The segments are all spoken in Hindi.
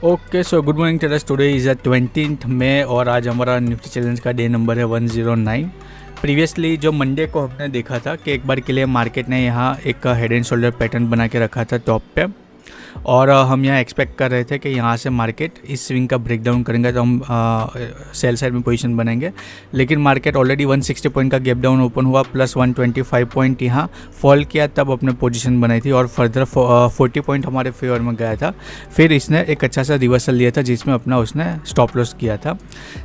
Okay, so good morning tailors. Today is 20th May और आज हमारा निफ्टी चैलेंज का डे नंबर है 109। प्रीवियसली जो मंडे को हमने देखा था कि एक बार के लिए मार्केट ने यहाँ एक हेड एंड शोल्डर पैटर्न बना के रखा था टॉप पे, और हम यहाँ एक्सपेक्ट कर रहे थे कि यहाँ से मार्केट इस स्विंग का ब्रेकडाउन करेंगे तो हम सेल साइड में पोजीशन बनाएंगे। लेकिन मार्केट ऑलरेडी 160 पॉइंट का गैप डाउन ओपन हुआ, प्लस 125 पॉइंट यहाँ फॉल किया, तब अपने पोजीशन बनाई थी और फर्दर 40 पॉइंट हमारे फेवर में गया था। फिर इसने एक अच्छा सा रिवर्सल लिया था जिसमें अपना उसने स्टॉप लॉस किया था।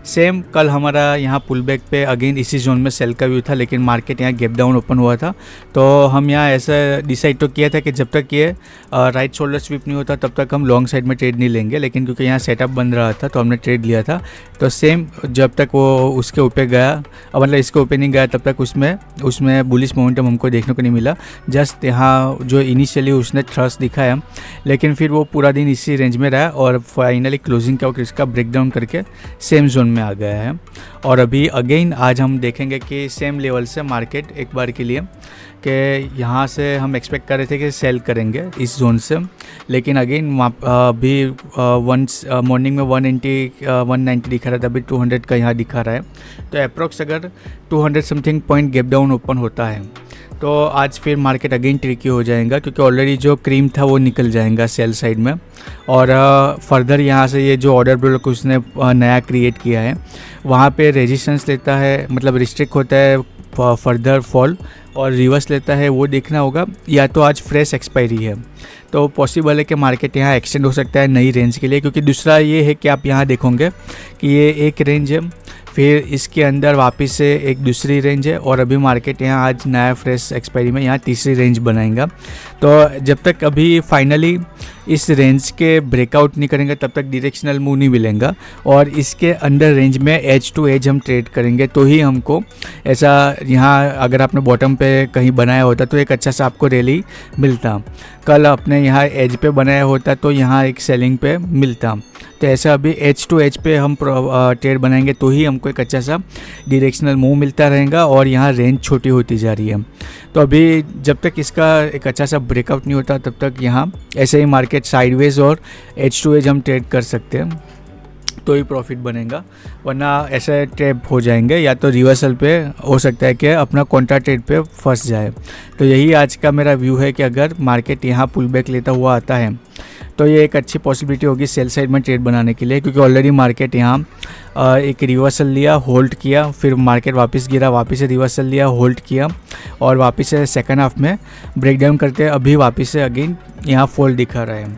सेम कल हमारा यहाँ पुल बैक पे अगेन इसी जोन में सेल का व्यू था, लेकिन मार्केट यहाँ गैप डाउन ओपन हुआ था। तो हम यहाँ ऐसा डिसाइड तो किया था कि जब तक ये राइट शोल्डर स्वीप नहीं होता तब तक हम लॉन्ग साइड में ट्रेड नहीं लेंगे, लेकिन क्योंकि यहाँ सेटअप बन रहा था तो हमने ट्रेड लिया था। तो सेम जब तक वो उसके ऊपर गया, मतलब इसके ऊपर नहीं गया, तब तक उसमें बुलिश मोमेंटम हमको देखने को नहीं मिला। जस्ट यहाँ जो इनिशियली उसने थ्रस्ट दिखाया, लेकिन फिर वो पूरा दिन इसी रेंज में रहा और फाइनली क्लोजिंग का इसका ब्रेकडाउन करके सेम जोन में आ गया है। और अभी अगेन आज हम देखेंगे कि सेम लेवल से मार्केट एक बार के लिए कि यहाँ से हम एक्सपेक्ट कर रहे थे कि सेल करेंगे इस जोन से, लेकिन अगेन अभी वंस मॉर्निंग में 190 दिखा रहा था, अभी 200 का यहाँ दिखा रहा है। तो अप्रोक्स अगर 200 something point gap down open होता है तो आज फिर मार्केट अगेन ट्रिकी हो जाएगा, क्योंकि ऑलरेडी जो क्रीम था वो निकल जाएगा सेल साइड में। और फर्दर यहाँ से ये जो ऑर्डर ब्लॉक उसने नया क्रिएट किया है वहाँ पे रेजिस्टेंस लेता है, मतलब रिस्ट्रिक्ट होता है फर्दर फॉल, और रिवर्स लेता है वो देखना होगा, या तो आज फ्रेश एक्सपायरी है तो पॉसिबल है कि मार्केट यहाँ एक्सटेंड हो सकता है नई रेंज के लिए। क्योंकि दूसरा ये है कि आप यहाँ देखोगे कि ये एक रेंज है, फिर इसके अंदर वापस से एक दूसरी रेंज है, और अभी मार्केट यहाँ आज नया फ्रेश एक्सपायरी में यहाँ तीसरी रेंज बनाएगा। तो जब तक अभी फाइनली इस रेंज के ब्रेकआउट नहीं करेंगे तब तक डायरेक्शनल मूव नहीं मिलेगा, और इसके अंडर रेंज में एज टू एज हम ट्रेड करेंगे तो ही हमको ऐसा, यहाँ अगर आपने बॉटम पे कहीं बनाया होता तो एक अच्छा सा आपको रैली मिलता। कल अपने यहाँ एज पे बनाया होता तो यहाँ एक सेलिंग पे मिलता। तो ऐसा अभी एज टू एज पे हम ट्रेड बनाएंगे तो ही हमको एक अच्छा सा डायरेक्शनल मूव मिलता रहेगा, और यहाँ रेंज छोटी होती जा रही है। तो अभी जब तक इसका एक अच्छा सा ब्रेकआउट नहीं होता तब तक यहाँ ऐसे ही मार्केट साइडवेज और एज टू एज हम ट्रेड कर सकते हैं तो ही प्रॉफिट बनेगा, वरना ऐसे ट्रैप हो जाएंगे, या तो रिवर्सल पे हो सकता है कि अपना कॉन्ट्रा ट्रेड पे फंस जाए। तो यही आज का मेरा व्यू है कि अगर मार्केट यहाँ पुल बैक लेता हुआ आता है तो ये एक अच्छी पॉसिबिलिटी होगी सेल साइड में ट्रेड बनाने के लिए, क्योंकि ऑलरेडी मार्केट यहाँ एक रिवर्सल लिया, होल्ड किया, फिर मार्केट वापस गिरा, वापस से रिवर्सल लिया, होल्ड किया, और वापस से सेकंड हाफ में ब्रेकडाउन करते अभी वापस से अगेन यहाँ फॉल दिखा रहा है।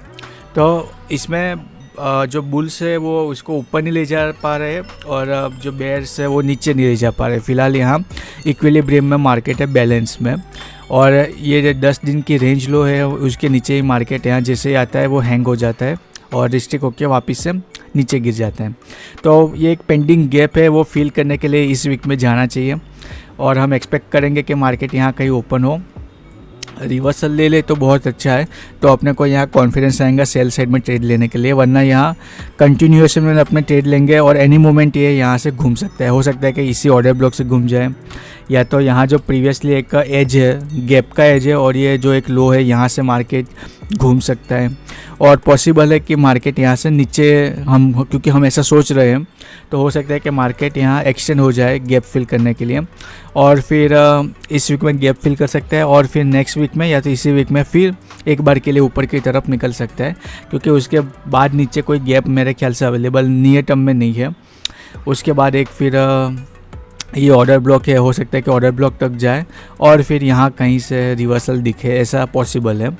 तो इसमें जो बुल्स है वो उसको ऊपर नहीं ले जा पा रहे, और जो बेयर्स है वो नीचे नहीं ले जा पा रहे। फिलहाल यहाँ इक्विलिब्रियम में मार्केट है, बैलेंस में, और ये जो 10 दिन की रेंज लो है उसके नीचे ही मार्केट यहाँ जैसे ही आता है वो हैंग हो जाता है और रिस्ट्रिक्ट होकर वापस से नीचे गिर जाते हैं। तो ये एक पेंडिंग गैप है, वो फील करने के लिए इस वीक में जाना चाहिए, और हम एक्सपेक्ट करेंगे कि मार्केट यहाँ कहीं ओपन हो, रिवर्सल ले ले तो बहुत अच्छा है, तो अपने को यहाँ कॉन्फिडेंस आएगा सेल साइड में ट्रेड लेने के लिए। वरना यहाँ कंटिन्यूएशन में अपने ट्रेड लेंगे और एनी मोमेंट ये यहाँ से घूम सकता है, हो सकता है कि इसी ऑर्डर ब्लॉक से घूम जाए, या तो यहाँ जो प्रीवियसली एक एज है, गैप का एज है, और ये जो एक लो है यहाँ से मार्केट घूम सकता है, और पॉसिबल है कि मार्केट यहाँ से नीचे हम, क्योंकि हम ऐसा सोच रहे हैं, तो हो सकता है कि मार्केट यहाँ एक्सटेंड हो जाए गैप फिल करने के लिए, और फिर इस वीक में गैप फिल कर सकता है, और फिर नेक्स्ट वीक में या तो इसी वीक में फिर एक बार के लिए ऊपर की तरफ निकल सकता है, क्योंकि उसके बाद नीचे कोई गैप मेरे ख्याल से अवेलेबल नियर टर्म में नहीं है। उसके बाद एक फिर ये ऑर्डर ब्लॉक है, हो सकता है कि ऑर्डर ब्लॉक तक जाए और फिर यहाँ कहीं से रिवर्सल दिखे, ऐसा पॉसिबल है।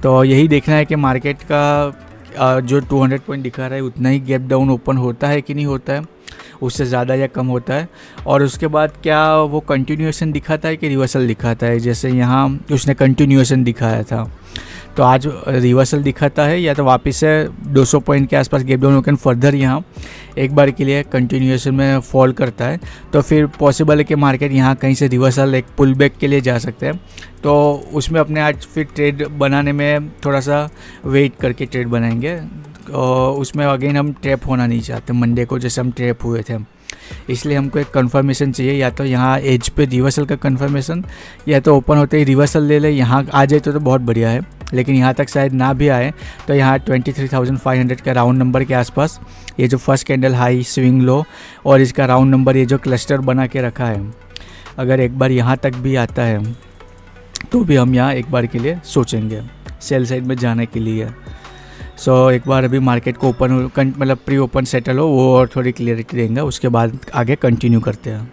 तो यही देखना है कि मार्केट का जो 200 पॉइंट दिखा रहा है उतना ही गैप डाउन ओपन होता है कि नहीं होता है, उससे ज़्यादा या कम होता है, और उसके बाद क्या वो कंटिन्यूएशन दिखाता है कि रिवर्सल दिखाता है। जैसे यहाँ उसने कंटिन्यूएशन दिखाया था, तो आज रिवर्सल दिखाता है, या तो वापस से 200 पॉइंट के आसपास गैप डाउन होकर फर्दर यहाँ एक बार के लिए कंटिन्यूएशन में फॉल करता है, तो फिर पॉसिबल है कि मार्केट यहाँ कहीं से रिवर्सल एक पुल बैक के लिए जा सकते हैं। तो उसमें अपने आज फिर ट्रेड बनाने में थोड़ा सा वेट करके ट्रेड बनाएंगे, और उसमें अगेन हम ट्रैप होना नहीं चाहते मंडे को जैसे हम ट्रैप हुए थे, इसलिए हमको एक कंफर्मेशन चाहिए, या तो यहाँ एज पे रिवर्सल का कंफर्मेशन, या तो ओपन होते ही रिवर्सल ले ले, यहाँ आ जाए तो बहुत बढ़िया है, लेकिन यहाँ तक शायद ना भी आए। तो यहाँ 23,500 का राउंड नंबर के आसपास ये जो first candle high, swing low और इसका राउंड नंबर, ये जो क्लस्टर बना के रखा है, अगर एक बार यहाँ तक भी आता है तो भी हम यहाँ एक बार के लिए सोचेंगे सेल साइड में जाने के लिए। सो एक बार अभी मार्केट को ओपन मतलब प्री ओपन सेटल हो वो और थोड़ी क्लियरिटी देंगे, उसके बाद आगे कंटिन्यू करते हैं।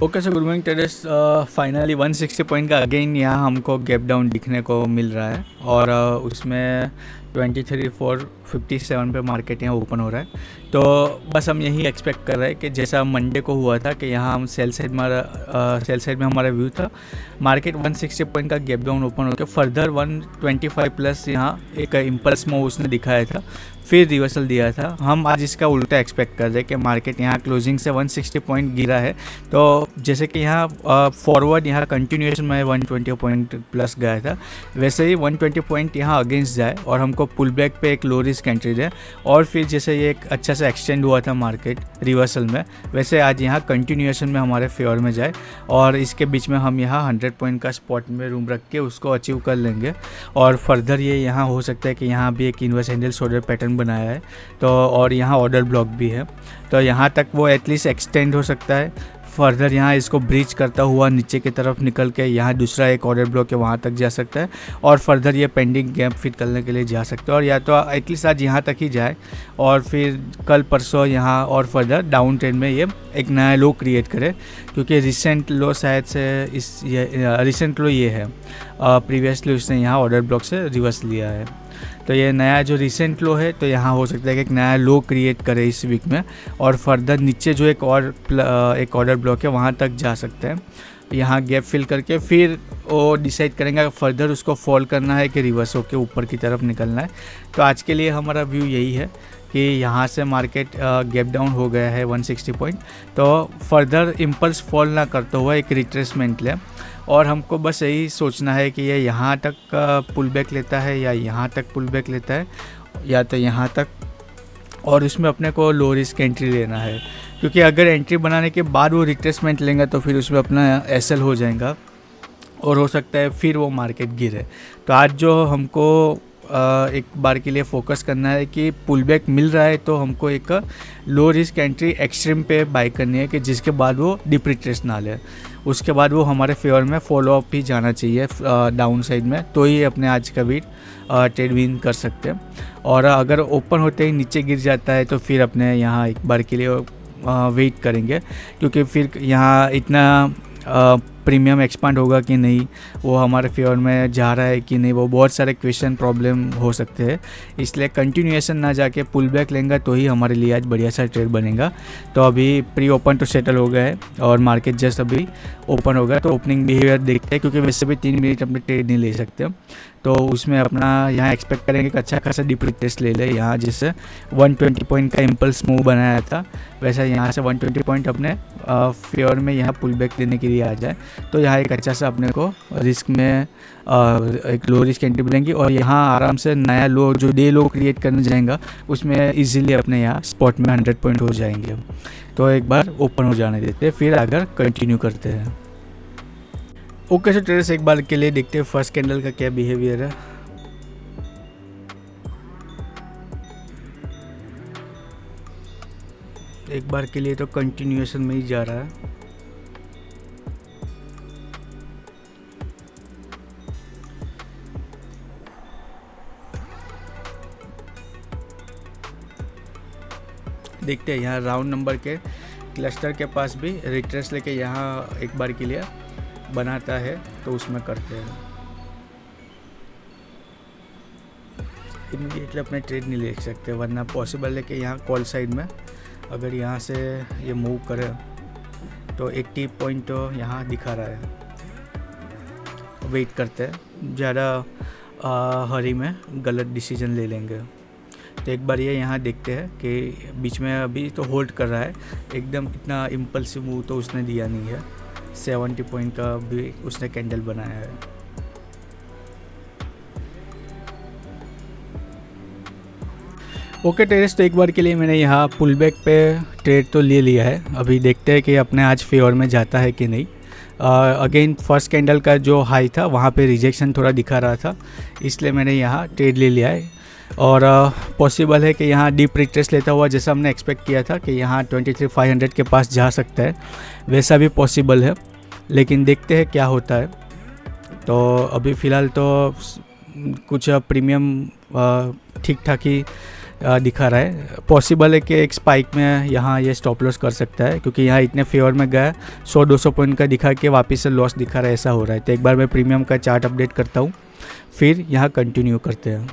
Okay so good morning traders, finally 160 point का अगेन यहाँ हमको गैप डाउन दिखने को मिल रहा है और उसमें 23,457 पे मार्केट यहाँ ओपन हो रहा है। तो बस हम यही एक्सपेक्ट कर रहे हैं कि जैसा मंडे को हुआ था कि यहाँ हम सेल साइड में हमारा व्यू था, मार्केट 160 पॉइंट का गैप डाउन ओपन होकर फर्दर 125 प्लस यहाँ एक इम्पल्स मूव उसने दिखाया था, फिर रिवर्सल दिया था। हम आज इसका उल्टा एक्सपेक्ट कर रहे हैं कि मार्केट यहाँ क्लोजिंग से 160 पॉइंट गिरा है, तो जैसे कि यहाँ फॉरवर्ड यहाँ कंटिन्यूएशन में 120 पॉइंट प्लस गया था, वैसे ही 120 पॉइंट यहाँ अगेंस्ट जाए और हमको पुल बैक पे एक लो रिस्क एंट्री दे और फिर जैसे ये एक अच्छा सा एक्सटेंड हुआ था मार्केट रिवर्सल में, वैसे आज यहाँ कंटिन्यूएशन में हमारे फेवर में जाए और इसके बीच में हम यहाँ 100 पॉइंट का स्पॉट में रूम रख के उसको अचीव कर लेंगे। और फर्दर ये यहाँ हो सकता है कि यहाँ भी एक इन्वर्स हैंडल शोल्डर पैटर्न बनाया है, तो और यहाँ ऑर्डर ब्लॉक भी है, तो यहाँ तक वो एटलीस्ट एक्सटेंड हो सकता है। फर्दर यहाँ इसको ब्रीच करता हुआ नीचे की तरफ निकल के यहाँ दूसरा एक ऑर्डर ब्लॉक है वहाँ तक जा सकता है और फर्दर ये पेंडिंग गैप फिट करने के लिए जा सकता है, और या तो एटलीस्ट आज यहाँ तक ही जाए और फिर कल परसों यहाँ और फर्दर डाउन ट्रेंड में ये एक नया लो क्रिएट करे, क्योंकि रिसेंट लो शायद से रिसेंट लो ये है, प्रीवियसली उसने यहाँ ऑर्डर ब्लॉक से रिवर्स लिया है, तो ये नया जो रिसेंट लो है तो यहाँ हो सकता है कि एक नया लो क्रिएट करे इस वीक में और फर्दर नीचे जो एक ऑर्डर ब्लॉक है वहाँ तक जा सकते हैं। यहाँ गैप फिल करके फिर वो डिसाइड करेंगे फर्दर उसको फॉल करना है कि रिवर्स होकर ऊपर की तरफ निकलना है। तो आज के लिए हमारा व्यू यही है कि यहाँ से मार्केट गैप डाउन हो गया है 160 पॉइंट, तो फर्दर इम्पल्स फॉल ना करते हुआ एक रिट्रेसमेंट ले और हमको बस यही सोचना है कि ये यहाँ तक पुल बैक लेता है या यहाँ तक पुल बैक लेता है या तो यहाँ तक, और इसमें अपने को लो रिस्क एंट्री लेना है, क्योंकि अगर एंट्री बनाने के बाद वो रिट्रेसमेंट लेंगे तो फिर उसमें अपना एसएल हो जाएगा और हो सकता है फिर वो मार्केट गिरे। तो आज जो हमको एक बार के लिए फोकस करना है कि पुल बैक मिल रहा है तो हमको एक लो रिस्क एंट्री एक्सट्रीम पे बाय करनी है कि जिसके बाद वो डीप रिट्रेस ना ले, उसके बाद वो हमारे फेवर में फॉलो अप ही जाना चाहिए डाउन साइड में, तो ही अपने आज का भी ट्रेड विन कर सकते हैं। और अगर ओपन होते ही नीचे गिर जाता है तो फिर अपने यहाँ एक बार के लिए वेट करेंगे, क्योंकि फिर यहाँ इतना प्रीमियम एक्सपांड होगा कि नहीं, वो हमारे फेवर में जा रहा है कि नहीं, वो बहुत सारे क्वेश्चन प्रॉब्लम हो सकते हैं, इसलिए कंटिन्यूएशन ना जाके पुल बैक लेंगे तो ही हमारे लिए आज बढ़िया सा ट्रेड बनेगा। तो अभी प्री ओपन तो सेटल हो गया है और मार्केट जस्ट अभी ओपन होगा, तो ओपनिंग बिहेवियर देखते हैं, क्योंकि वैसे भी 3 मिनट अपने ट्रेड नहीं ले सकते, तो उसमें अपना यहाँ एक्सपेक्ट करेंगे कि अच्छा खासा डीप रिट्रेस ले ले, यहाँ जैसे 120 पॉइंट का इम्पल्स मूव बनाया था वैसा यहाँ से 120 पॉइंट अपने फेवर में यहाँ पुल बैक देने के लिए आ जाए, तो यहाँ एक अच्छा सा अपने को रिस्क में एक लो रिस्क एंट्री मिलेंगी और यहाँ आराम से नया लो जो डे लो क्रिएट करने जाएगा उसमें इजीली अपने यहाँ स्पॉट में 100 पॉइंट हो जाएंगे। तो एक बार ओपन हो जाने देते हैं, फिर अगर कंटिन्यू करते हैं। ओके सो ट्रेडर्स, एक बार के लिए देखते हैं फर्स्ट कैंडल का क्या बिहेवियर है। एक बार के लिए तो कंटिन्यूएशन में ही जा रहा है, देखते हैं यहाँ राउंड नंबर के क्लस्टर के पास भी रिट्रेस लेके यहाँ एक बार के लिए बनाता है तो उसमें करते हैं। इमीडिएटली अपने ट्रेड नहीं ले सकते, वरना पॉसिबल है कि यहाँ कॉल साइड में अगर यहाँ से ये मूव करे तो 80 पॉइंट तो यहाँ दिखा रहा है, वेट करते हैं, ज़्यादा हरी में गलत डिसीजन ले लेंगे। तो एक बार ये यहाँ देखते हैं कि बीच में अभी तो होल्ड कर रहा है, एकदम इतना इम्पल्सिव मूव तो उसने दिया नहीं है। 70 पॉइंट का भी उसने कैंडल बनाया है। ओके ट्रेडर्स, तो एक बार के लिए मैंने यहाँ पुल बैक पे ट्रेड तो ले लिया है। अभी देखते हैं कि अपने आज फेवर में जाता है कि नहीं। अगेन फर्स्ट कैंडल का जो हाई था वहाँ पे रिजेक्शन थोड़ा दिखा रहा था, इसलिए मैंने यहाँ ट्रेड ले लिया है। और पॉसिबल है कि यहाँ डीप रिट्रेस लेता हुआ, जैसा हमने एक्सपेक्ट किया था कि यहाँ 23,500 के पास जा सकता है, वैसा भी पॉसिबल है, लेकिन देखते हैं क्या होता है। तो अभी फ़िलहाल तो कुछ प्रीमियम ठीक ठाक ही दिखा रहा है। पॉसिबल है कि एक स्पाइक में यहाँ ये स्टॉप लॉस कर सकता है, क्योंकि यहाँ इतने फेवर में गया 100-200 पॉइंट का दिखा के वापस से लॉस दिखा रहा है, ऐसा हो रहा है। तो एक बार मैं प्रीमियम का चार्ट अपडेट करता हूँ, फिर यहाँ कंटिन्यू करते हैं।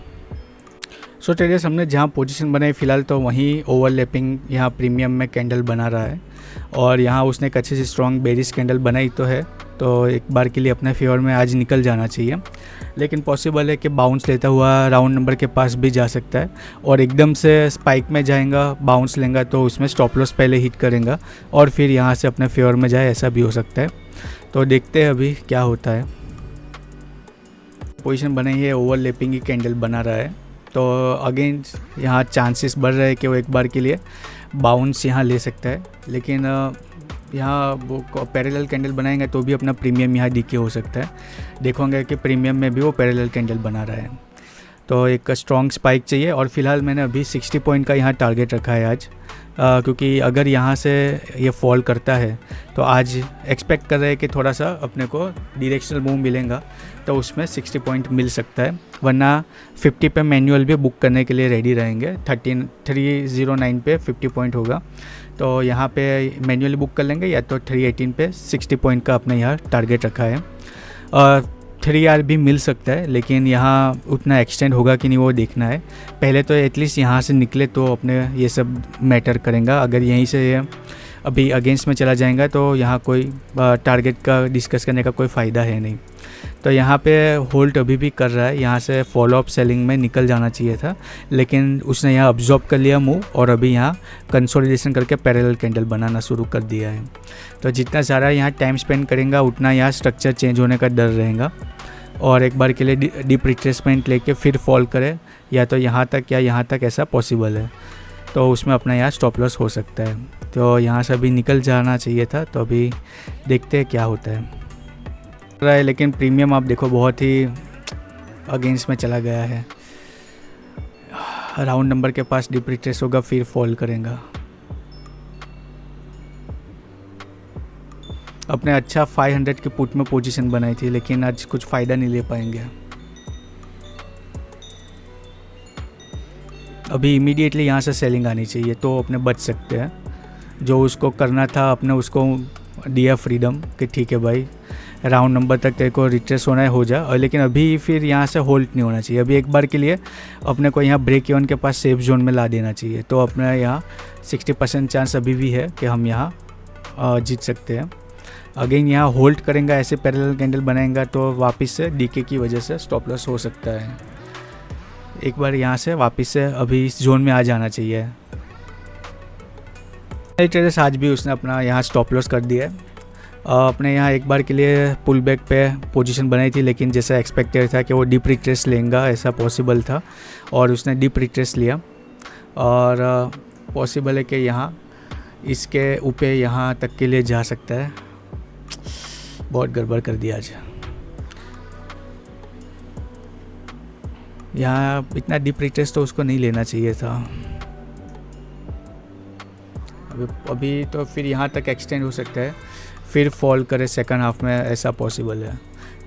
सो ट्रेडर्स, हमने जहाँ पोजीशन बनाई फ़िलहाल तो वहीं ओवरलैपिंग यहाँ प्रीमियम में कैंडल बना रहा है, और यहाँ उसने एक अच्छी सी स्ट्रॉन्ग बेरिश कैंडल बनाई तो है। तो एक बार के लिए अपने फेवर में आज निकल जाना चाहिए, लेकिन पॉसिबल है कि बाउंस लेता हुआ राउंड नंबर के पास भी जा सकता है, और एकदम से स्पाइक में जाएगा, बाउंस लेगा तो उसमें स्टॉप लॉस पहले हिट करेगा और फिर यहाँ से अपने फेवर में जाए, ऐसा भी हो सकता है। तो देखते हैं अभी क्या होता है। पोजीशन बनाई है, ओवरलैपिंग की कैंडल बना रहा है, तो अगेन यहाँ चांसेस बढ़ रहे हैं कि वो एक बार के लिए बाउंस यहाँ ले सकता है, लेकिन यहाँ वो पैरेलल कैंडल बनाएंगे तो भी अपना प्रीमियम यहाँ डीके हो सकता है। देखोगे कि प्रीमियम में भी वो पैरेलल कैंडल बना रहा है, तो एक स्ट्रॉन्ग स्पाइक चाहिए। और फिलहाल मैंने अभी 60 पॉइंट का यहाँ टारगेट रखा है आज, क्योंकि अगर यहाँ से ये फॉल करता है तो आज एक्सपेक्ट कर रहे हैं कि थोड़ा सा अपने को डायरेक्शनल मूव मिलेगा, तो उसमें 60 पॉइंट मिल सकता है, वरना 50 पे मैनुअल भी बुक करने के लिए रेडी रहेंगे। 309 पे 50 पॉइंट होगा, तो यहाँ पे मैनुअली बुक कर लेंगे, या तो 318 पे 60 पॉइंट का अपने यहाँ टारगेट रखा है। 3R भी मिल सकता है, लेकिन यहाँ उतना एक्सटेंड होगा कि नहीं वो देखना है। पहले तो एटलीस्ट यहाँ से निकले तो अपने ये सब मैटर करेगा। अगर यहीं से ये अभी अगेंस्ट में चला जाएगा तो यहाँ कोई टारगेट का डिस्कस करने का कोई फ़ायदा है नहीं। तो यहाँ पे होल्ड अभी भी कर रहा है, यहाँ से फॉलो अप सेलिंग में निकल जाना चाहिए था, लेकिन उसने यहाँ अब्जॉर्ब कर लिया मूव, और अभी यहाँ कंसोलिडेशन करके पैरेलल कैंडल बनाना शुरू कर दिया है। तो जितना ज़्यादा यहाँ टाइम स्पेंड करेंगे उतना यहाँ स्ट्रक्चर चेंज होने का डर रहेगा, और एक बार के लिए डीप रिट्रेसमेंट लेके फिर फॉल करे, या तो यहाँ तक या यहाँ तक, ऐसा पॉसिबल है, तो उसमें अपना यहाँ स्टॉप लॉस हो सकता है। तो यहाँ से अभी निकल जाना चाहिए था, तो अभी देखते हैं क्या होता है। लेकिन प्रीमियम आप देखो बहुत ही अगेंस्ट में चला गया है, राउंड नंबर के पास डीप रिट्रेस होगा फिर फॉल करेगा। अपने अच्छा 500 के पुट में पोजीशन बनाई थी, लेकिन आज कुछ फ़ायदा नहीं ले पाएंगे। अभी इमीडिएटली यहाँ से सेलिंग आनी चाहिए तो अपने बच सकते हैं। जो उसको करना था अपने उसको दिया फ्रीडम कि ठीक है भाई, राउंड नंबर तक तेरे को रिट्रेस होना है हो जा, और लेकिन अभी फिर यहाँ से होल्ड नहीं होना चाहिए। अभी एक बार के लिए अपने को यहाँ ब्रेक इवन के पास सेफ जोन में ला देना चाहिए, तो अपना यहाँ 60% चांस अभी भी है कि हम यहाँ जीत सकते हैं। अगेन यहाँ होल्ड करेंगे, ऐसे पैरेलल कैंडल बनाएंगा तो वापस से डीके की वजह से स्टॉप लॉस हो सकता है। एक बार यहाँ से वापस से अभी इस जोन में आ जाना चाहिए। ट्रेडर्स आज भी उसने अपना यहाँ स्टॉप लॉस कर दिया है। अपने यहाँ एक बार के लिए पुल बैक पे पोजीशन बनाई थी, लेकिन जैसा एक्सपेक्टेड था कि वो डीप रिट्रेस लेगा, ऐसा पॉसिबल था, और उसने डीप रिट्रेस लिया। और पॉसिबल है कि यहाँ इसके ऊपर यहाँ तक के लिए जा सकता है। बहुत गड़बड़ कर दिया आज, यहाँ इतना डीप रिट्रेस तो उसको नहीं लेना चाहिए था। अभी तो फिर यहाँ तक एक्सटेंड हो सकता है, फिर फॉल करे सेकंड हाफ में, ऐसा पॉसिबल है।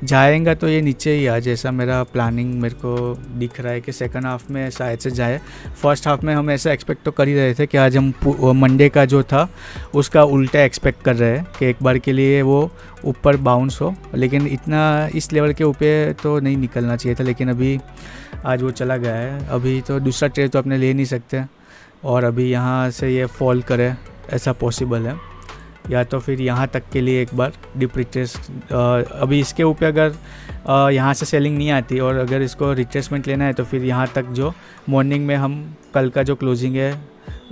जाएगा तो ये नीचे ही आ, जैसा मेरा प्लानिंग मेरे को दिख रहा है कि सेकंड हाफ में शायद से जाए। फर्स्ट हाफ में हम ऐसा एक्सपेक्ट तो कर ही रहे थे कि आज हम मंडे का जो था उसका उल्टा एक्सपेक्ट कर रहे हैं कि एक बार के लिए वो ऊपर बाउंस हो, लेकिन इतना इस लेवल के ऊपर तो नहीं निकलना चाहिए था, लेकिन अभी आज वो चला गया है। अभी तो दूसरा ट्रेड तो अपने ले नहीं सकते, और अभी यहाँ से ये फॉल करे ऐसा पॉसिबल है। या तो फिर यहाँ तक के लिए एक बार डीप रिट्रेस। अभी इसके ऊपर अगर यहाँ से सेलिंग नहीं आती और अगर इसको रिट्रेसमेंट लेना है तो फिर यहाँ तक जो मॉर्निंग में हम कल का जो क्लोजिंग है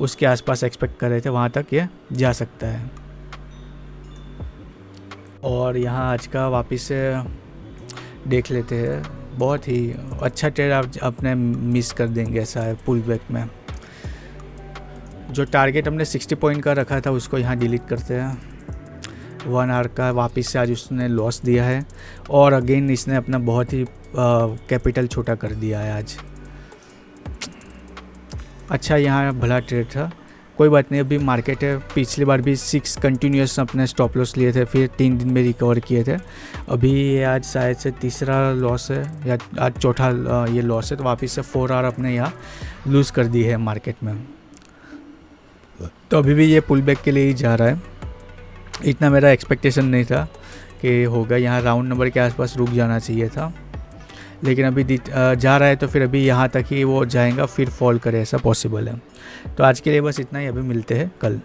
उसके आसपास एक्सपेक्ट कर रहे थे वहाँ तक ये जा सकता है। और यहाँ आज का वापस से देख लेते हैं, बहुत ही अच्छा ट्रेड आप अपने मिस कर देंगे ऐसा है पुल बैक में। जो टारगेट हमने 60 पॉइंट का रखा था उसको यहाँ डिलीट करते हैं। 1 आवर का वापस से आज उसने लॉस दिया है और अगेन इसने अपना बहुत ही कैपिटल छोटा कर दिया है आज। अच्छा यहाँ भला ट्रेड था, कोई बात नहीं, अभी मार्केट है। पिछली बार भी 6 कंटिन्यूस अपने स्टॉप लॉस लिए थे, फिर 3 दिन में रिकवर किए थे। अभी आज शायद से तीसरा लॉस है या आज चौथा ये लॉस है, तो वापस से 4 आवर अपने यहाँ लूज़ कर दी है मार्केट में। तो अभी भी ये पुल बैक के लिए ही जा रहा है, इतना मेरा एक्सपेक्टेशन नहीं था कि होगा। यहाँ राउंड नंबर के आसपास रुक जाना चाहिए था, लेकिन अभी जा रहा है तो फिर अभी यहाँ तक ही वो जाएगा, फिर फॉल करे ऐसा पॉसिबल है। तो आज के लिए बस इतना ही, अभी मिलते हैं कल।